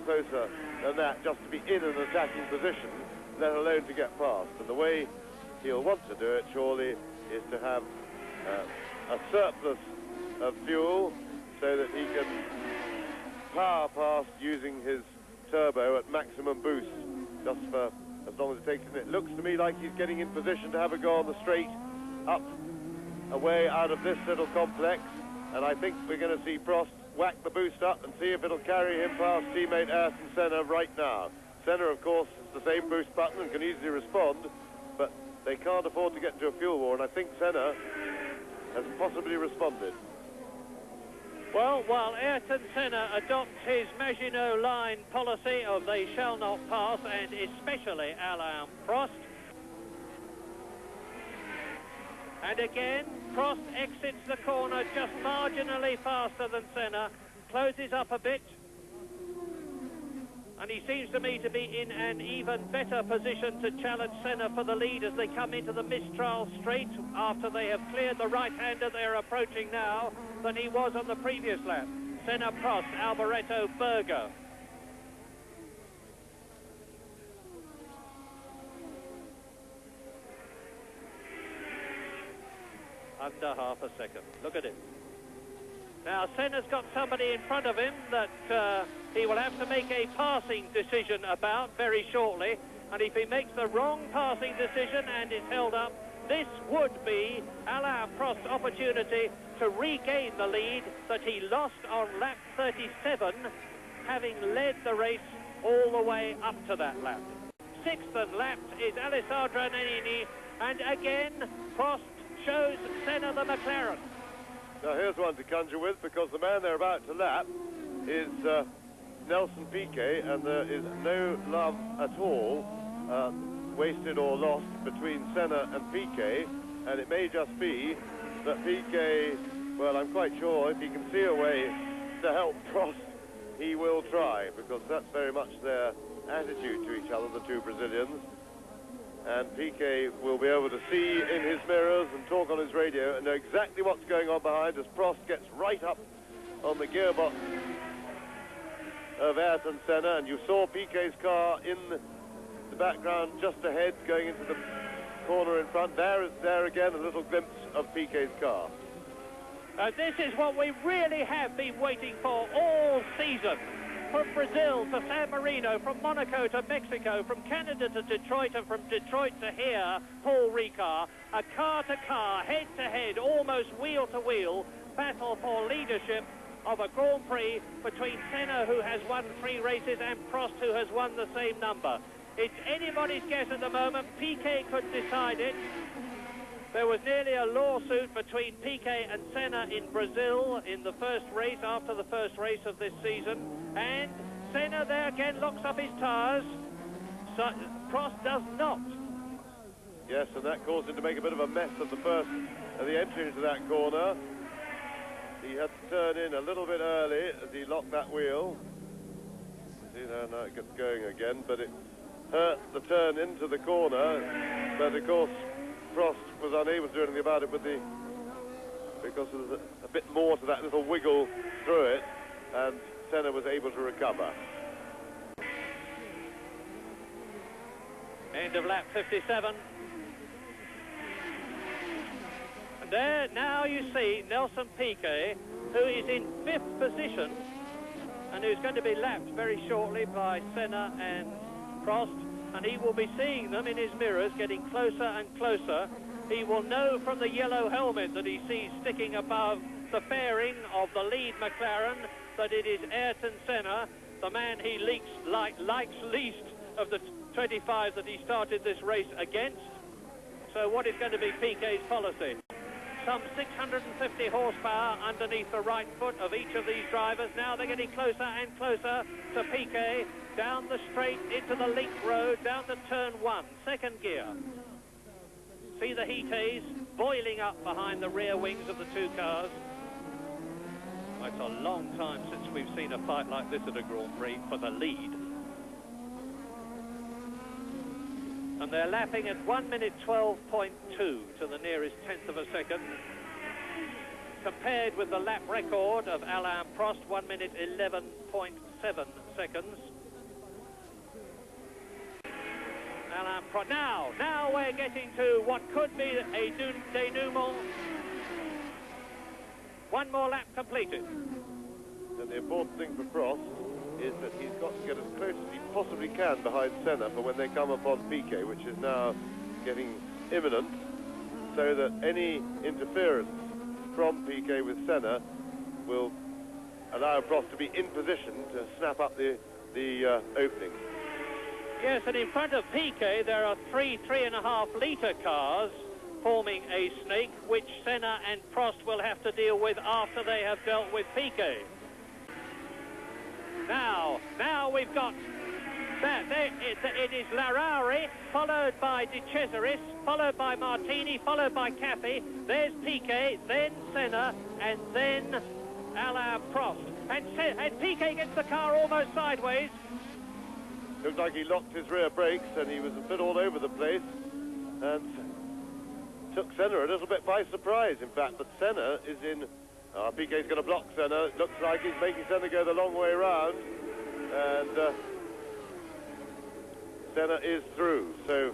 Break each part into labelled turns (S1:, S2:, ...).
S1: closer than that just to be in an attacking position, let alone to get past. And the way he'll want to do it, surely, is to have a surplus of fuel so that he can power past using his turbo at maximum boost just for as long as it takes. And it looks to me like he's getting in position to have a go on the straight up away out of this little complex, and I think we're going to see Prost whack the boost up and see if it'll carry him past teammate Ayrton Senna right now. Senna, of course, is the same boost button and can easily respond, but they can't afford to get into a fuel war, and I think Senna has possibly responded.
S2: Well, while Ayrton Senna adopts his Maginot Line policy of they shall not pass, and especially Alain Prost, and again, Prost exits the corner just marginally faster than Senna, closes up a bit, and he seems to me to be in an even better position to challenge Senna for the lead as they come into the Mistral straight after they have cleared the right-hander they're approaching now than he was on the previous lap. Senna, Prost, Alboreto, Berger. Under half a second. Look at it. Now, Senna's got somebody in front of him that he will have to make a passing decision about very shortly. And if he makes the wrong passing decision and is held up, this would be Alain Prost's opportunity to regain the lead that he lost on lap 37, having led the race all the way up to that lap. Sixth and lapped is Alessandro Nannini, and again, Prost shows Senna the McLaren.
S1: Now here's one to conjure with, because the man they're about to lap is Nelson Piquet, and there is no love at all wasted or lost between Senna and Piquet, and it may just be that Piquet, well, I'm quite sure if he can see a way to help Prost, he will try, because that's very much their attitude to each other, the two Brazilians. And Piquet will be able to see in his mirrors and talk on his radio and know exactly what's going on behind as Prost gets right up on the gearbox of Ayrton Senna. And you saw Piquet's car in the background just ahead going into the corner in front. There again, a little glimpse of Piquet's car.
S2: This is what we really have been waiting for all season. From Brazil to San Marino, from Monaco to Mexico, from Canada to Detroit, and from Detroit to here, Paul Ricard, a car-to-car, head-to-head, almost wheel-to-wheel battle for leadership of a Grand Prix between Senna, who has won 3 races, and Prost, who has won the same number. It's anybody's guess at the moment. Piquet could decide it. There was nearly a lawsuit between Piquet and Senna in Brazil in the first race, after the first race of this season. And Senna there again locks up his tyres. So Prost does not.
S1: Yes, and that caused him to make a bit of a mess of the entry into that corner. He had to turn in a little bit early as he locked that wheel. See, now it gets going again, but it hurt the turn into the corner. But of course, Prost was unable to do anything about it because there's a bit more to that little wiggle through it, and Senna was able to recover.
S2: End of lap 57. And there now you see Nelson Piquet, who is in 5th position and who's going to be lapped very shortly by Senna and Prost, and he will be seeing them in his mirrors getting closer and closer. He will know from the yellow helmet that he sees sticking above the fairing of the lead McLaren that it is Ayrton Senna, the man he likes least of the 25 that he started this race against. So what is going to be Piquet's policy? Some 650 horsepower underneath the right foot of each of these drivers. Now they're getting closer and closer to Piquet, down the straight into the link road, down to turn 1, second gear. See the heat haze boiling up behind the rear wings of the two cars. It's a long time since we've seen a fight like this at a Grand Prix for the lead. And they're lapping at 1 minute 12.2 to the nearest tenth of a second, compared with the lap record of Alain Prost, 1 minute 11.6. 7 seconds. Alain Prost. Now we're getting to what could be a denouement. One more lap completed.
S1: And the important thing for Prost is that he's got to get as close as he possibly can behind Senna for when they come upon Piquet, which is now getting imminent, so that any interference from Piquet with Senna will allow Prost to be in position to snap up the opening.
S2: Yes, and in front of Piquet there are 3.5 litre cars forming a snake, which Senna and Prost will have to deal with after they have dealt with Piquet. Now we've got that. It is Larrauri, followed by De Cesaris, followed by Martini, followed by Caffey. There's Piquet, then Senna, and then Alain Prost. And Piquet gets the car almost sideways.
S1: Looked like he locked his rear brakes and he was a bit all over the place and took Senna a little bit by surprise, in fact. But Senna is in... Piquet's going to block Senna. It looks like he's making Senna go the long way round. And Senna is through. So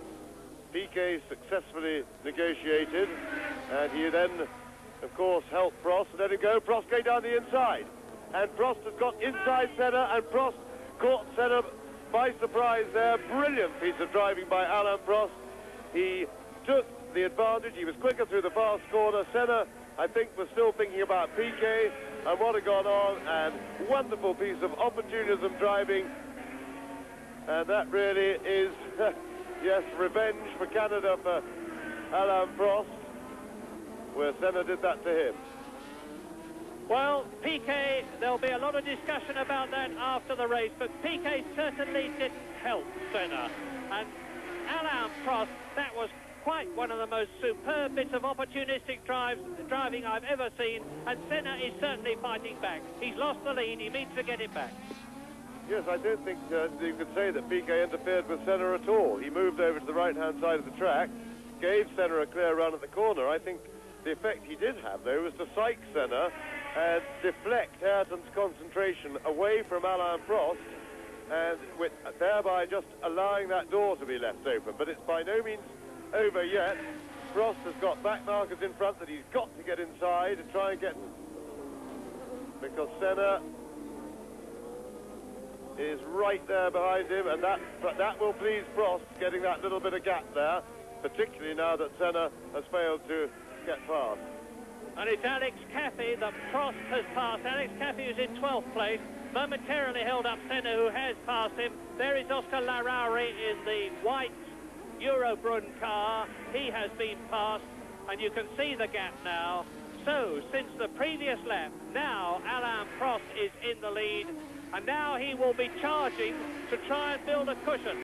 S1: Piquet successfully negotiated. And he then, of course, helped Prost and let him go. Prost going down the inside. And Prost has got inside Senna, and Prost caught Senna by surprise there. Brilliant piece of driving by Alain Prost. He took the advantage. He was quicker through the fast corner. Senna, I think, was still thinking about Piquet and what had gone on, and wonderful piece of opportunism driving. And that really is, yes, revenge for Canada for Alain Prost, where Senna did that to him.
S2: Well, Piquet, there'll be a lot of discussion about that after the race, but Piquet certainly didn't help Senna. And Alain Prost, that was quite one of the most superb bits of opportunistic driving I've ever seen, and Senna is certainly fighting back. He's lost the lead, he means to get it back.
S1: Yes, I don't think you could say that Piquet interfered with Senna at all. He moved over to the right-hand side of the track, gave Senna a clear run at the corner. I think the effect he did have, though, was to psych Senna and deflect Ayrton's concentration away from Alain Prost, and thereby just allowing that door to be left open. But it's by no means over yet. Prost has got back markers in front that he's got to get inside and try and get, because Senna is right there behind him, and that will please Prost, getting that little bit of gap there, particularly now that Senna has failed to get past.
S2: And it's Alex Caffey that Prost has passed. Alex Caffey is in 12th place, momentarily held up Senna, who has passed him. There is Oscar Larrauri in the white Eurobrunn car. He has been passed, and you can see the gap now. So, since the previous lap, now Alain Prost is in the lead, and now he will be charging to try and build a cushion.